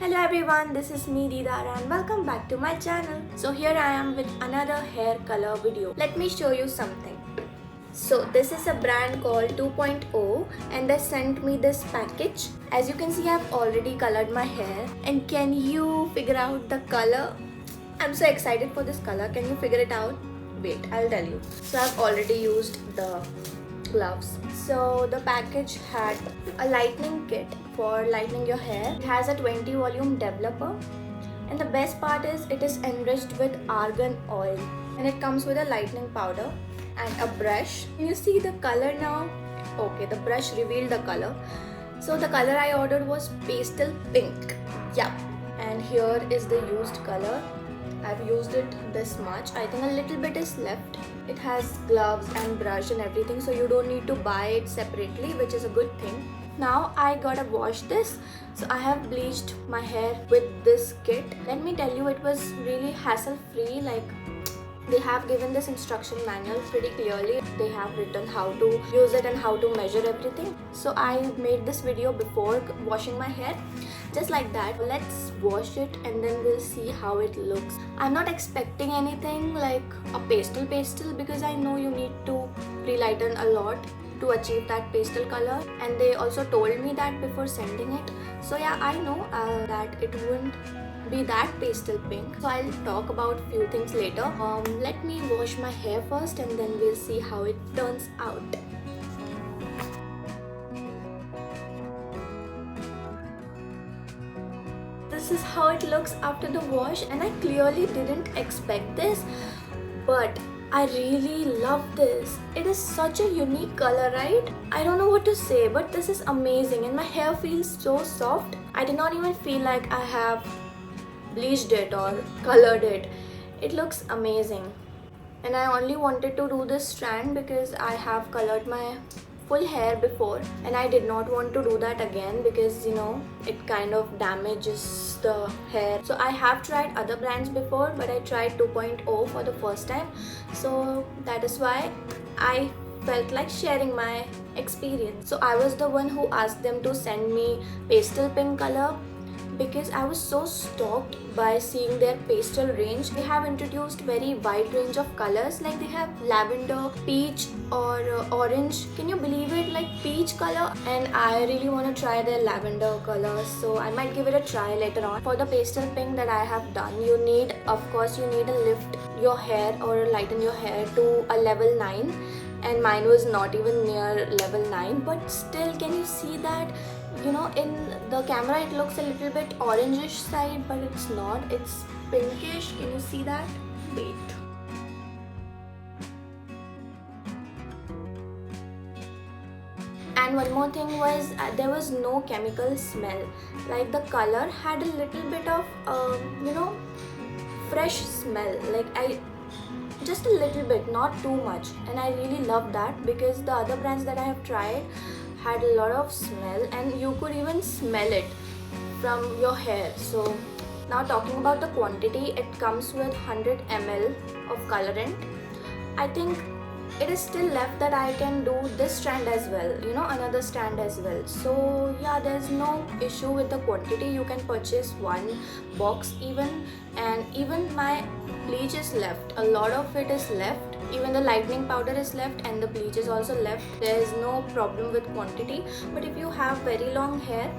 Hello everyone, this is me Didara and welcome back to my channel. So here I am with another hair color video. Let me show you something. So this is a brand called 2.0 and they sent me this package. As you can see, I've already colored my hair. And can you figure out the color? I'm so excited for this color. Can you figure it out? Wait, I'll tell you. So I've already used the gloves. So the package had a lightening kit for lightening your hair. It has a 20 volume developer and the best part is it is enriched with argan oil and it comes with a lightening powder and a brush. Can you see the color now? Okay, the brush revealed the color. So the color I ordered was pastel pink. Yeah, and here is the used color. I've used it this much. I think a little bit is left. It has gloves and brush and everything, so you don't need to buy it separately, which is a good thing. Now I gotta wash this. So I have bleached my hair with this kit. Let me tell you, it was really hassle free. Like, they have given this instruction manual pretty clearly. They have written how to use it and how to measure everything. So I made this video before washing my hair, just like that. Let's wash it and then we'll see how it looks. I'm not expecting anything like a pastel because I know you need to pre-lighten a lot to achieve that pastel color, and they also told me that before sending it. So yeah, I know that it wouldn't be that pastel pink, so I'll talk about few things later. Let me wash my hair first and then we'll see how it turns out. This is how it looks after the wash, and I clearly didn't expect this, but I really love this. It is such a unique color, right? I don't know what to say, but this is amazing and my hair feels so soft. I did not even feel like I have bleached it or colored it. It looks amazing, and I only wanted to do this strand because I have colored my full hair before and I did not want to do that again because, you know, it kind of damages the hair. So I have tried other brands before, but I tried 2.0 for the first time, so that is why I felt like sharing my experience. So I was the one who asked them to send me pastel pink color because I was so stoked by seeing their pastel range. They have introduced very wide range of colors, like they have lavender, peach or orange. Can you believe it? Like peach color, and I really want to try their lavender color, so I might give it a try later on. For the pastel pink that I have done, you need, of course, you need to lift your hair or lighten your hair to a level 9, and mine was not even near level 9, but still, can you see that? You know, in the camera it looks a little bit orangish side, but it's not, it's pinkish. Can you see that? Wait. And one more thing was there was no chemical smell. Like the color had a little bit of you know, fresh smell, like just a little bit, not too much, and I really love that because the other brands that I have tried had a lot of smell and you could even smell it from your hair. So now talking about the quantity, it comes with 100 ml of colorant. I think it is still left that I can do this strand as well, you know, another strand as well. So yeah, there's no issue with the quantity. You can purchase one box even, and even my bleach is left. A lot of it is left. Even the lightening powder is left and the bleach is also left. There is no problem with quantity, but if you have very long hair,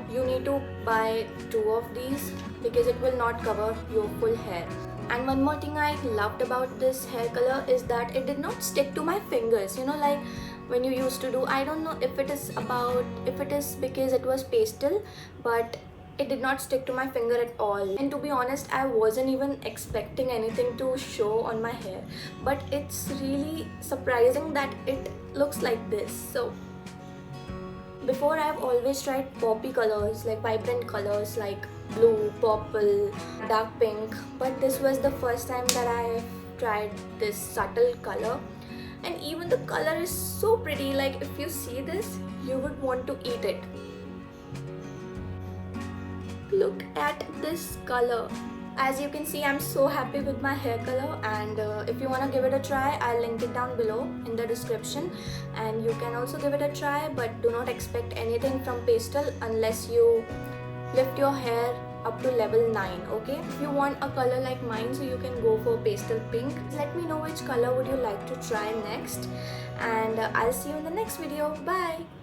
you need to buy 2 of these because it will not cover your full hair. And one more thing I loved about this hair color is that it did not stick to my fingers, you know, like when you used to do. I don't know if it is because it was pastel, but it did not stick to my finger at all. And to be honest, I wasn't even expecting anything to show on my hair, but it's really surprising that it looks like this. So before, I've always tried poppy colors, like vibrant colors like blue, purple, dark pink, but this was the first time that I tried this subtle color, and even the color is so pretty. Like if you see this, you would want to eat it. Look at this color. As you can see, I'm so happy with my hair color, and if you want to give it a try, I'll link it down below in the description, and you can also give it a try, but do not expect anything from pastel unless you lift your hair up to level 9. Okay, if you want a color like mine, so you can go for pastel pink. Let me know which color would you like to try next, and I'll see you in the next video. Bye.